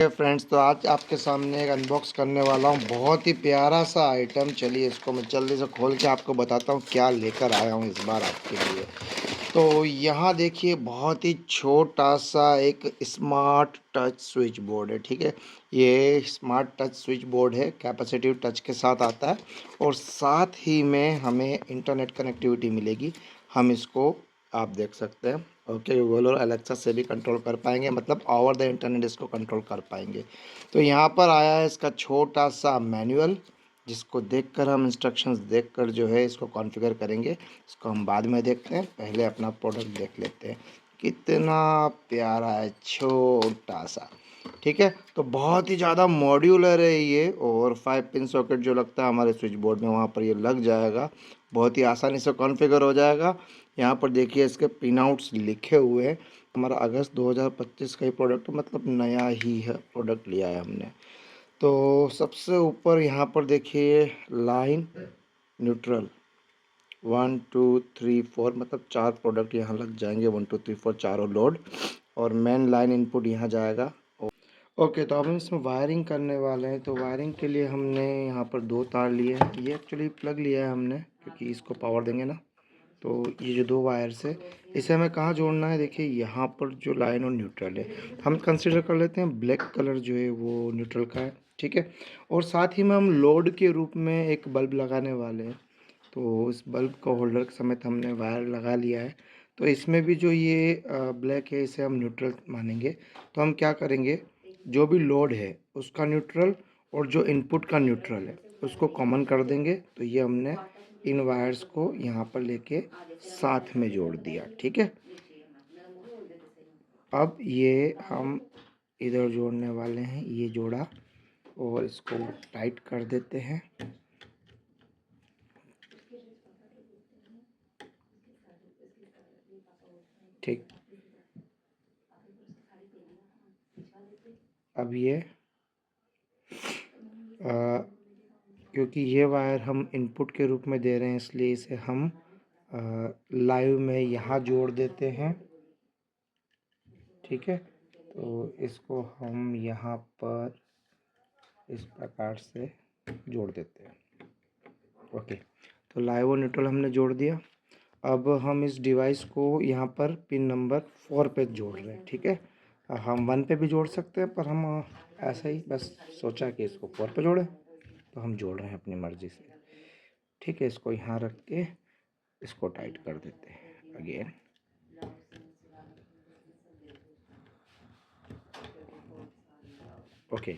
Friends, तो आज आपके सामने एक अनबॉक्स करने वाला हूँ। बहुत ही प्यारा सा आइटम। चलिए इसको मैं जल्दी से खोल के आपको बताता हूँ क्या लेकर आया हूँ इस बार आपके लिए। तो यहाँ देखिए, बहुत ही छोटा सा एक स्मार्ट टच स्विच बोर्ड है। ठीक है, ये स्मार्ट टच स्विच बोर्ड है, कैपेसिटिव टच के साथ आता है और साथ ही में हमें इंटरनेट कनेक्टिविटी मिलेगी। हम इसको, आप देख सकते हैं, ओके, गूगल और अलेक्सा से भी कंट्रोल कर पाएंगे, मतलब ओवर द इंटरनेट इसको कंट्रोल कर पाएंगे। तो यहाँ पर आया है इसका छोटा सा मैनुअल, जिसको देखकर हम इंस्ट्रक्शंस देखकर जो है इसको कॉन्फ़िगर करेंगे। इसको हम बाद में देखते हैं, पहले अपना प्रोडक्ट देख लेते हैं। कितना प्यारा है, छोटा सा। ठीक है, तो बहुत ही ज़्यादा मॉड्यूलर है ये, और 5 पिन सॉकेट जो लगता है हमारे स्विच बोर्ड में वहाँ पर ये लग जाएगा। बहुत ही आसानी से कॉन्फ़िगर हो जाएगा। यहाँ पर देखिए इसके पिन आउट्स लिखे हुए हैं। हमारा अगस्त 2025 का ही प्रोडक्ट, मतलब नया ही है प्रोडक्ट लिया है हमने। तो सबसे ऊपर यहाँ पर देखिए लाइन न्यूट्रल 1 2 3 4, मतलब 4 प्रोडक्ट यहाँ लग जाएंगे। 1 2 3 4 चारों लोड, और मेन लाइन इनपुट यहाँ जाएगा। ओके, तो अब हम इसमें वायरिंग करने वाले हैं। तो वायरिंग के लिए हमने यहाँ पर 2 तार लिए हैं। ये एक्चुअली प्लग लिया है हमने, क्योंकि इसको पावर देंगे ना। तो ये जो 2 वायर्स है, इसे हमें कहाँ जोड़ना है? देखिए यहाँ पर जो लाइन और न्यूट्रल है, हम कंसीडर कर लेते हैं ब्लैक कलर जो है वो न्यूट्रल का है। ठीक है, और साथ ही में हम लोड के रूप में एक बल्ब लगाने वाले हैं। तो इस बल्ब का होल्डर के समेत हमने वायर लगा लिया है। तो इसमें भी जो ये ब्लैक है, इसे हम न्यूट्रल मानेंगे। तो हम क्या करेंगे, जो भी लोड है उसका न्यूट्रल और जो इनपुट का न्यूट्रल है उसको कॉमन कर देंगे। तो ये हमने इन वायर्स को यहाँ पर लेके साथ में जोड़ दिया। ठीक है, अब ये हम इधर जोड़ने वाले हैं, ये जोड़ा, और इसको टाइट कर देते हैं। ठीक, अब ये क्योंकि ये वायर हम इनपुट के रूप में दे रहे हैं, इसलिए इसे हम लाइव में यहाँ जोड़ देते हैं। ठीक है, तो इसको हम यहाँ पर इस प्रकार से जोड़ देते हैं। ओके, तो लाइव और न्यूट्रल हमने जोड़ दिया। अब हम इस डिवाइस को यहाँ पर पिन नंबर 4 पे जोड़ रहे हैं। ठीक है, हम 1 पे भी जोड़ सकते हैं, पर हम ऐसा ही बस सोचा कि इसको 4 पे जोड़ें, तो हम जोड़ रहे हैं अपनी मर्ज़ी से। ठीक है, इसको यहाँ रख के इसको टाइट कर देते हैं अगेन। ओके,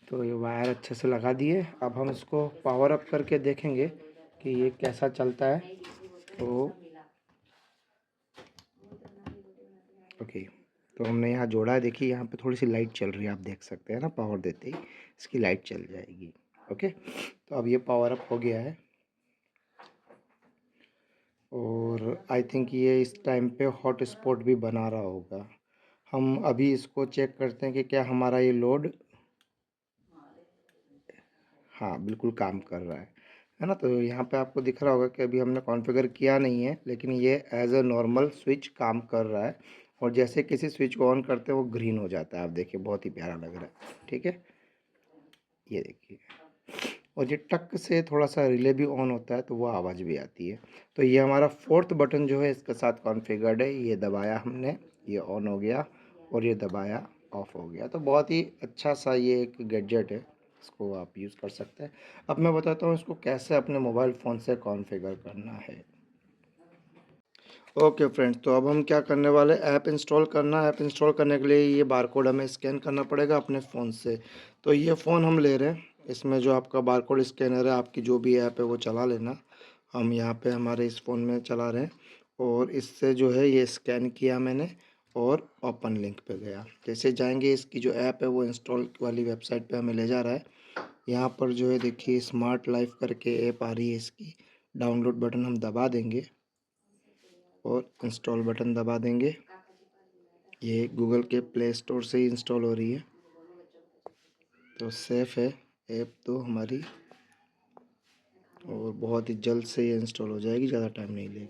तो ये वायर अच्छे से लगा दिए। अब हम इसको पावर अप करके देखेंगे कि ये कैसा चलता है। तो ओके, तो हमने यहाँ जोड़ा है। देखिए यहाँ पे थोड़ी सी लाइट चल रही है, आप देख सकते हैं ना, पावर देते ही इसकी लाइट चल जाएगी। ओके, तो अब ये पावर अप हो गया है, और आई थिंक ये इस टाइम पे हॉट स्पॉट भी बना रहा होगा। हम अभी इसको चेक करते हैं कि क्या हमारा ये लोड, हाँ बिल्कुल काम कर रहा है ना। तो यहाँ पे आपको दिख रहा होगा कि अभी हमने कॉन्फ़िगर किया नहीं है, लेकिन ये एज अ नॉर्मल स्विच काम कर रहा है। और जैसे किसी स्विच को ऑन करते हैं वो ग्रीन हो जाता है, आप देखिए बहुत ही प्यारा लग रहा है। ठीक है, ये देखिए, और ये टक से थोड़ा सा रिले भी ऑन होता है तो वो आवाज़ भी आती है। तो ये हमारा 4th बटन जो है इसके साथ कॉन्फ़िगर्ड है। ये दबाया हमने, ये ऑन हो गया, और ये दबाया, ऑफ हो गया। तो बहुत ही अच्छा सा ये एक गैजेट है, इसको आप यूज़ कर सकते हैं। अब मैं बताता हूँ इसको कैसे अपने मोबाइल फ़ोन से कॉन्फ़िगर करना है। ओके फ्रेंड्स, तो अब हम क्या करने वाले, ऐप इंस्टॉल करना है। ऐप इंस्टॉल करने के लिए ये बारकोड हमें स्कैन करना पड़ेगा अपने फ़ोन से। तो ये फ़ोन हम ले रहे हैं, इसमें जो आपका बारकोड स्कैनर है, आपकी जो भी ऐप है वो चला लेना। हम यहाँ पे हमारे इस फ़ोन में चला रहे हैं, और इससे जो है ये स्कैन किया मैंने, और ओपन लिंक पे गया। जैसे जाएंगे, इसकी जो ऐप है वो इंस्टॉल वाली वेबसाइट पे हमें ले जा रहा है। यहाँ पर जो है देखिए स्मार्ट लाइफ करके ऐप आ रही है, इसकी डाउनलोड बटन हम दबा देंगे और इंस्टॉल बटन दबा देंगे। ये गूगल के प्ले स्टोर से ही इंस्टॉल हो रही है, तो सेफ़ है ऐप तो हमारी, और बहुत ही जल्द से ये इंस्टॉल हो जाएगी, ज़्यादा टाइम नहीं लेगी।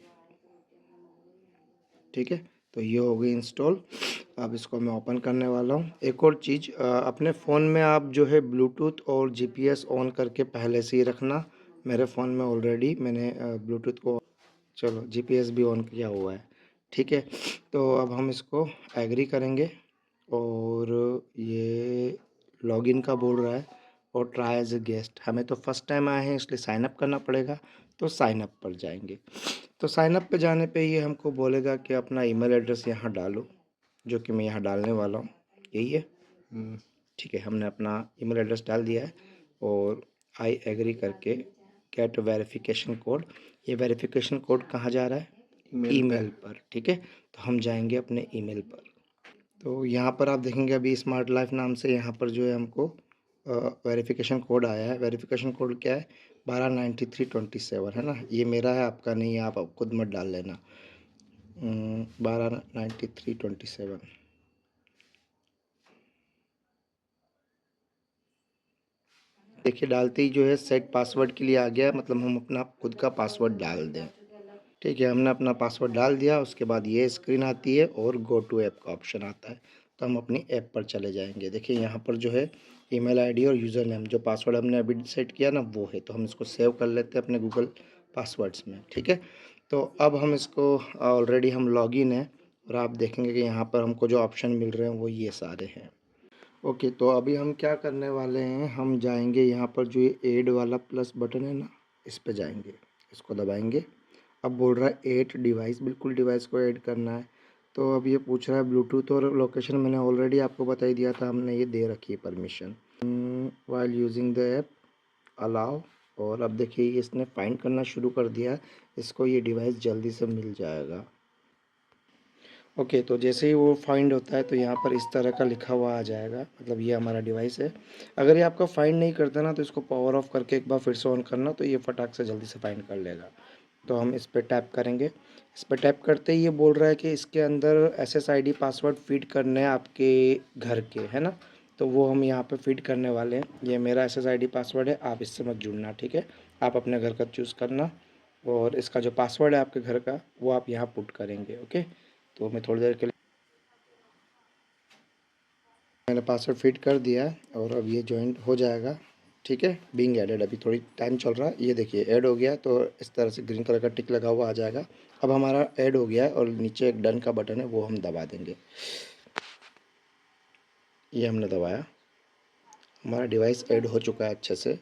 ठीक है, तो ये हो गई इंस्टॉल। अब इसको मैं ओपन करने वाला हूँ। एक और चीज़, अपने फ़ोन में आप जो है ब्लूटूथ और जीपीएस ऑन करके पहले से ही रखना। मेरे फ़ोन में ऑलरेडी मैंने ब्लूटूथ को, चलो जीपीएस भी ऑन किया हुआ है, ठीक है। तो अब हम इसको एग्री करेंगे और ये लॉगिन का बोल रहा है और ट्राई एज ए गेस्ट। हमें तो फर्स्ट टाइम आए हैं इसलिए साइन अप करना पड़ेगा, तो साइन अप पर जाएंगे। तो साइन अप पे जाने पे ये हमको बोलेगा कि अपना ईमेल एड्रेस यहाँ डालो, जो कि मैं यहाँ डालने वाला हूँ, यही है। ठीक है, हमने अपना ईमेल एड्रेस डाल दिया है और आई एग्री करके गेट वेरिफिकेशन कोड। ये वेरिफिकेशन कोड कहाँ जा रहा है? ईमेल पर, ठीक है। तो हम जाएंगे अपने ईमेल पर। तो यहाँ पर आप देखेंगे अभी स्मार्ट लाइफ नाम से यहाँ पर जो है हमको वेरिफिकेशन कोड आया है। वेरिफिकेशन कोड क्या है? 129327 है ना। ये मेरा है, आपका नहीं है, आप खुद मत डाल लेना। 129327। देखिए डालते ही जो है सेट पासवर्ड के लिए आ गया, मतलब हम अपना खुद का पासवर्ड डाल दें। ठीक है, हमने अपना पासवर्ड डाल दिया। उसके बाद ये स्क्रीन आती है और गो टू ऐप का ऑप्शन आता है, तो हम अपनी ऐप पर चले जाएंगे। देखिए यहाँ पर जो है ईमेल आईडी और यूज़र नेम, जो पासवर्ड हमने अभी सेट किया ना वो है, तो हम इसको सेव कर लेते हैं अपने गूगल पासवर्ड्स में, ठीक है। तो अब हम इसको, ऑलरेडी हम लॉगिन है और आप देखेंगे कि यहाँ पर हमको जो ऑप्शन मिल रहे हैं वो ये सारे हैं। ओके, तो अभी हम क्या करने वाले हैं, हम जाएंगे यहाँ पर जो ये ऐड वाला प्लस बटन है ना, इस पे जाएंगे, इसको दबाएंगे। अब बोल रहा है ऐड डिवाइस, बिल्कुल डिवाइस को ऐड करना है। तो अब ये पूछ रहा है ब्लूटूथ और लोकेशन, मैंने ऑलरेडी आपको बता ही दिया था, हमने ये दे रखी है permission. While using the app allow. और अब देखिए ये इसने फाइंड करना शुरू कर दिया है, इसको ये डिवाइस जल्दी से मिल जाएगा। ओके, तो जैसे ही वो फाइंड होता है तो यहाँ पर इस तरह का लिखा हुआ आ जाएगा, मतलब ये हमारा डिवाइस है। अगर ये आपका फाइंड नहीं करता ना, तो इसको पावर ऑफ करके एक बार फिर से ऑन करना, तो ये फटाक से जल्दी से फाइंड कर लेगा। तो हम इस पर टैप करेंगे। इस पर टैप करते ही ये बोल रहा है कि इसके अंदर SSID पासवर्ड फीड करने हैं आपके घर के, है ना। तो वो हम यहाँ पे फीड करने वाले हैं। ये मेरा SSID पासवर्ड है, आप इससे मत जुड़ना, ठीक है। आप अपने घर का चूज़ करना और इसका जो पासवर्ड है आपके घर का वो आप यहाँ पुट करेंगे, ओके। तो मैं थोड़ी देर के लिए, मैंने पासवर्ड फिट कर दिया है और अब ये ज्वाइन हो जाएगा, ठीक है। बीइंग एडेड, अभी थोड़ी टाइम चल रहा है। ये देखिए ऐड हो गया, तो इस तरह से ग्रीन कलर का टिक लगा हुआ आ जाएगा। अब हमारा ऐड हो गया है और नीचे एक डन का बटन है, वो हम दबा देंगे। ये हमने दबाया, हमारा डिवाइस ऐड हो चुका है अच्छे से।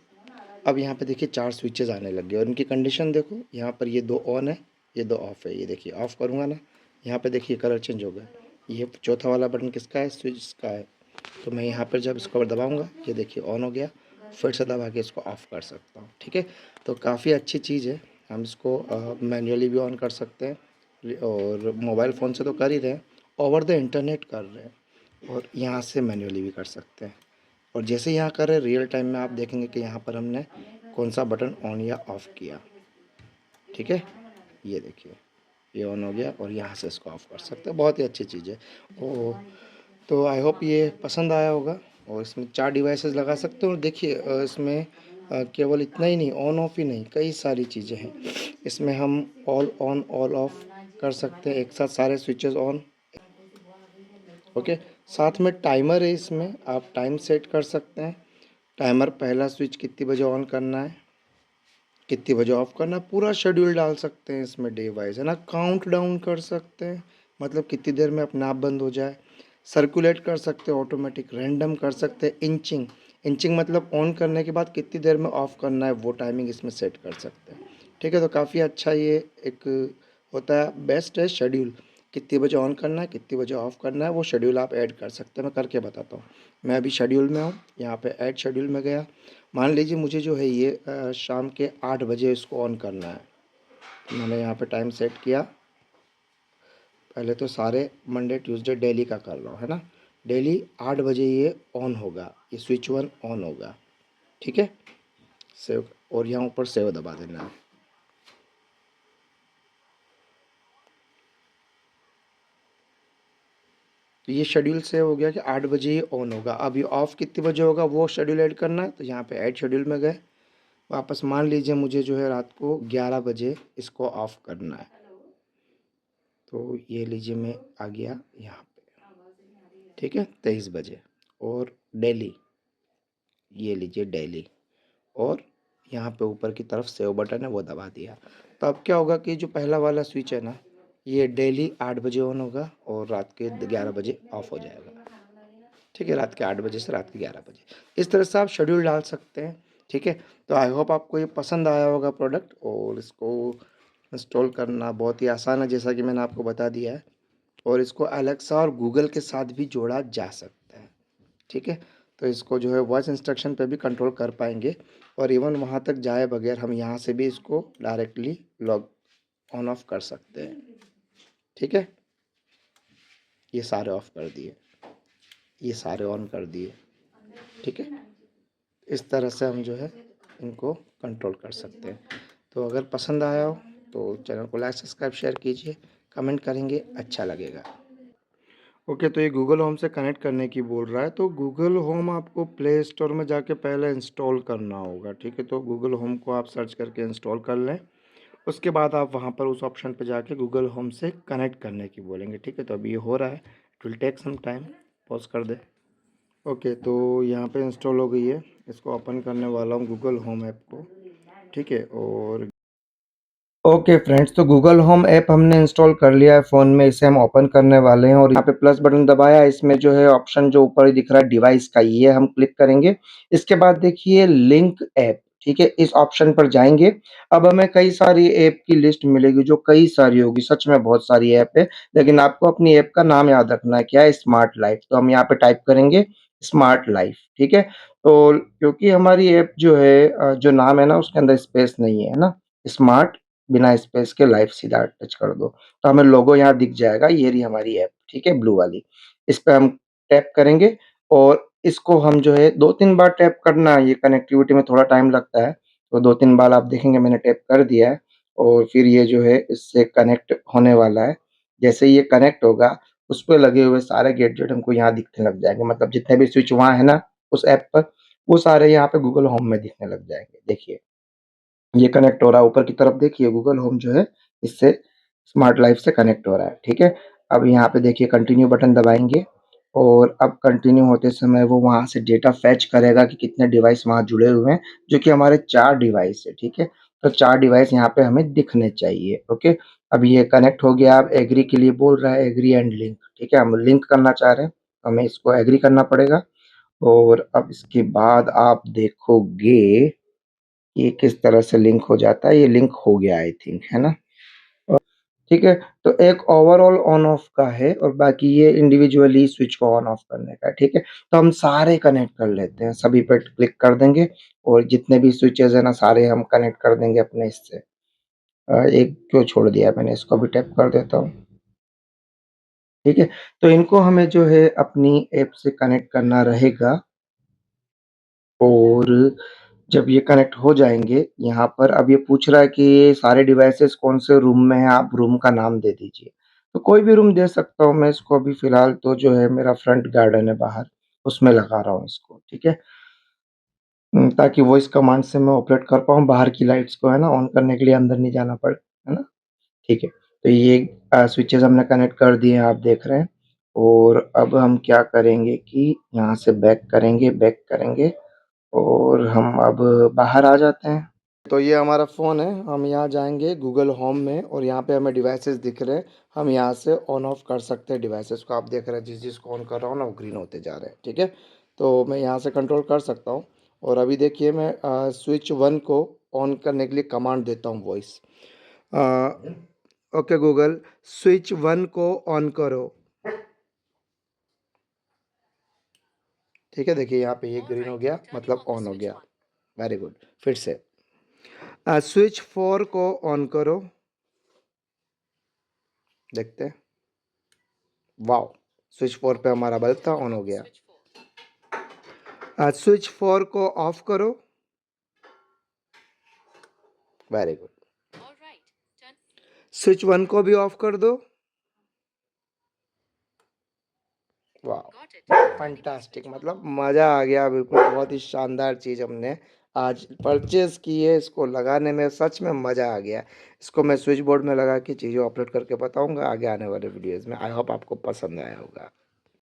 अब यहाँ पे देखिए 4 स्विचेस आने लग गए और इनकी कंडीशन देखो, यहाँ पर ये 2 ऑन है, ये 2 ऑफ है। ये देखिए ऑफ़ करूँगा ना, यहाँ पे देखिए कलर चेंज हो गया। ये चौथा वाला बटन किसका है? स्विच का है। तो मैं यहाँ पर जब इसको दबाऊँगा, ये देखिए ऑन हो गया। फिर से दबा के इसको ऑफ़ कर सकता हूँ, ठीक है। तो काफ़ी अच्छी चीज़ है, हम इसको मैन्युअली भी ऑन कर सकते हैं और मोबाइल फ़ोन से तो कर ही रहे हैं, ओवर द इंटरनेट कर रहे हैं और यहाँ से मैन्युअली भी कर सकते हैं। और जैसे यहाँ कर रहे रियल टाइम में आप देखेंगे कि यहाँ पर हमने कौन सा बटन ऑन या ऑफ़ किया, ठीक है। ये देखिए ये ऑन हो गया और यहाँ से इसको ऑफ़ कर सकते हैं। बहुत ही अच्छी चीज़ है। ओ, तो आई होप ये पसंद आया होगा। और इसमें 4 डिवाइसेस लगा सकते हो और देखिए इसमें केवल इतना ही नहीं, ऑन ऑफ ही नहीं, कई सारी चीज़ें हैं इसमें। हम ऑल ऑन ऑल ऑफ कर सकते हैं एक साथ, सारे स्विचेस ऑन, ओके। साथ में टाइमर है, इसमें आप टाइम सेट कर सकते हैं। टाइमर, पहला स्विच कितनी बजे ऑन करना है, कितनी बजे ऑफ करना, पूरा शेड्यूल डाल सकते हैं इसमें डे वाइज, है ना। काउंट डाउन कर सकते हैं, मतलब कितनी देर में अपने आप बंद हो जाए। सर्कुलेट कर सकते हैं ऑटोमेटिक, रैंडम कर सकते हैं। इंचिंग, इंचिंग मतलब ऑन करने के बाद कितनी देर में ऑफ़ करना है, वो टाइमिंग इसमें सेट कर सकते हैं, ठीक है। तो काफ़ी अच्छा ये एक होता है, बेस्ट है शेड्यूल। कितनी बजे ऑन करना है, कितनी बजे ऑफ़ करना है, वो शेड्यूल आप ऐड कर सकते हैं। मैं करके बताता हूँ। मैं अभी शेड्यूल में हूँ, यहाँ पे ऐड शेड्यूल में गया। मान लीजिए मुझे जो है ये शाम के 8 बजे इसको ऑन करना है, तो मैंने यहाँ पे टाइम सेट किया। पहले तो सारे मंडे ट्यूसडे डेली का कर रहा हूँ, है ना। डेली 8 बजे ये ऑन होगा, ये स्विच 1 ऑन होगा, ठीक है। सेव, और यहाँ ऊपर सेव दबा देना है। तो ये शेड्यूल सेव हो गया कि 8 बजे ये ऑन होगा। अब ये ऑफ़ कितने बजे होगा वो शेड्यूल ऐड करना है, तो यहाँ पे ऐड शेड्यूल में गए वापस। मान लीजिए मुझे जो है रात को 11 बजे इसको ऑफ़ करना है, तो ये लीजिए मैं आ गया यहाँ पे। ठीक है, 23 बजे। और डेली, ये लीजिए डेली। और यहाँ पे ऊपर की तरफ सेव बटन है, वो दबा दिया। तो अब क्या होगा कि जो पहला वाला स्विच है ना, ये डेली 8 बजे ऑन होगा और रात के 11 बजे ऑफ हो जाएगा। ठीक है, रात के 8 बजे से रात के 11 बजे। इस तरह से आप शेड्यूल डाल सकते हैं। ठीक है, तो आई होप आपको ये पसंद आया होगा प्रोडक्ट, और इसको इंस्टॉल करना बहुत ही आसान है, जैसा कि मैंने आपको बता दिया है। और इसको अलेक्सा और गूगल के साथ भी जोड़ा जा सकता है। ठीक है, तो इसको जो है वॉइस इंस्ट्रक्शन पे भी कंट्रोल कर पाएंगे, और इवन वहाँ तक जाए बगैर हम यहाँ से भी इसको डायरेक्टली लॉग ऑन ऑफ कर सकते हैं। ठीक है, ये सारे ऑफ कर दिए, ये सारे ऑन कर दिए। ठीक है, इस तरह से हम जो है इनको कंट्रोल कर सकते हैं। तो अगर पसंद आया हो तो चैनल को लाइक सब्सक्राइब शेयर कीजिए, कमेंट करेंगे, अच्छा लगेगा। ओके, तो ये गूगल होम से कनेक्ट करने की बोल रहा है। तो गूगल होम आपको प्ले स्टोर में जाके पहले इंस्टॉल करना होगा। ठीक है, तो गूगल होम को आप सर्च करके इंस्टॉल कर लें। उसके बाद आप वहाँ पर उस ऑप्शन पे जाके गूगल होम से कनेक्ट करने की बोलेंगे। ठीक है, तो अभी ये हो रहा है, it will take some time, pause कर दे। ओके, तो यहाँ पे इंस्टॉल हो गई है। इसको ओपन करने वाला हूँ गूगल होम ऐप को। ठीक है, और ओके फ्रेंड्स, तो गूगल होम ऐप हमने इंस्टॉल कर लिया है फ़ोन में। इसे हम ओपन करने वाले हैं, और यहाँ पे प्लस बटन दबाया। इसमें जो है ऑप्शन जो ऊपर ही दिख रहा है डिवाइस का, ये हम क्लिक करेंगे। इसके बाद देखिए लिंक ऐप। ठीक है, इस ऑप्शन पर जाएंगे। अब हमें कई सारी ऐप की लिस्ट मिलेगी, जो कई सारी होगी, सच में बहुत सारी ऐप है। लेकिन आपको अपनी ऐप का नाम याद रखना है, क्या है, स्मार्ट लाइफ। तो हम यहाँ पे टाइप करेंगे स्मार्ट लाइफ। ठीक है, तो क्योंकि हमारी ऐप जो है जो नाम है ना, उसके अंदर स्पेस नहीं है ना, स्मार्ट बिना स्पेस के लाइव सीधा टच कर दो, तो हमें लोगो यहाँ दिख जाएगा। ये रही हमारी ऐप। ठीक है, ब्लू वाली। इस पे हम टैप करेंगे, और इसको हम जो है 2-3 बार टैप करना है। ये कनेक्टिविटी में थोड़ा टाइम लगता है, तो 2-3 बार आप देखेंगे मैंने टैप कर दिया है, और फिर ये जो है इससे कनेक्ट होने वाला है। जैसे ये कनेक्ट होगा, उस पे लगे हुए सारे गैजेट हमको यहाँ दिखने लग जाएंगे, मतलब जितने भी स्विच वहाँ है ना उस ऐप पर, वो सारे यहाँ पे गूगल होम में दिखने लग जाएंगे। देखिए, ये कनेक्ट हो रहा है ऊपर की तरफ, देखिए गूगल होम जो है इससे स्मार्ट लाइफ से कनेक्ट हो रहा है। ठीक है, अब यहाँ पे देखिए कंटिन्यू बटन दबाएंगे, और अब कंटिन्यू होते समय वो वहाँ से डेटा फैच करेगा कि कितने डिवाइस वहाँ जुड़े हुए हैं, जो कि हमारे 4 डिवाइस है। ठीक है, तो 4 डिवाइस यहाँ पे हमें दिखने चाहिए। ओके, अब ये कनेक्ट हो गया। अब एग्री के लिए बोल रहा है, एग्री एंड लिंक। ठीक है, हम लिंक करना चाह रहे हैं, तो हमें इसको एग्री करना पड़ेगा। और अब इसके बाद आप देखोगे ये किस तरह से लिंक हो जाता है। ये लिंक हो गया आई थिंक, है ना? ठीक है, तो एक ओवरऑल ऑन ऑफ का है, और बाकी ये इंडिविजुअली स्विच को ऑन ऑफ करने का है। ठीक है, तो हम सारे कनेक्ट कर लेते हैं, सभी पे क्लिक कर देंगे, और जितने भी स्विचेस है ना सारे हम कनेक्ट कर देंगे अपने इससे। एक क्यों छोड़ दिया है मैंने, इसको भी टैप कर देता हूँ। ठीक है, तो इनको हमें जो है अपनी ऐप से कनेक्ट करना रहेगा, और जब ये कनेक्ट हो जाएँगे, यहाँ पर अब ये पूछ रहा है कि ये सारे डिवाइसेज़ कौन से रूम में हैं, आप रूम का नाम दे दीजिए। तो कोई भी रूम दे सकता हूँ मैं इसको, अभी फ़िलहाल तो जो है मेरा फ्रंट गार्डन है बाहर, उसमें लगा रहा हूँ इसको। ठीक है? ताकि वॉइस कमांड से मैं ऑपरेट कर पाऊँ, बाहर की लाइट्स को है ना ऑन करने के लिए अंदर नहीं जाना पड़े, है ना? ठीक है, तो ये स्विचेज़ हमने कनेक्ट कर दिए हैं, आप देख रहे हैं। और अब हम क्या करेंगे कि यहाँ से बैक करेंगे, और हम अब बाहर आ जाते हैं। तो ये हमारा फ़ोन है, हम यहाँ जाएँगे गूगल होम में, और यहाँ पे हमें डिवाइसेस दिख रहे हैं। हम यहाँ से ऑन ऑफ कर सकते हैं डिवाइसेस को। आप देख रहे हैं जिस को ऑन कर रहा हूँ ना वो ग्रीन होते जा रहे हैं। ठीक है, तो मैं यहाँ से कंट्रोल कर सकता हूँ। और अभी देखिए मैं स्विच 1 को ऑन करने के लिए कमांड देता हूँ वॉइस। ओके गूगल, स्विच 1 को ऑन करो। ठीक है, देखिए यहाँ पे ये ग्रीन हो गया, मतलब ऑन हो गया। Very good. फिर से स्विच 4 को ऑन करो। देखते हैं, वाओ, स्विच 4 पे हमारा बल्ब था, ऑन हो गया। स्विच 4 को ऑफ करो। Very good. स्विच 1 को भी ऑफ कर दो। वाह, फैंटास्टिक, मतलब मज़ा आ गया बिल्कुल। बहुत ही शानदार चीज़ हमने आज परचेज़ की है। इसको लगाने में सच में मज़ा आ गया। इसको मैं स्विच बोर्ड में लगा के चीज़ें ऑपरेट करके बताऊंगा आगे आने वाले वीडियोज़ में। आई होप आपको पसंद आया होगा।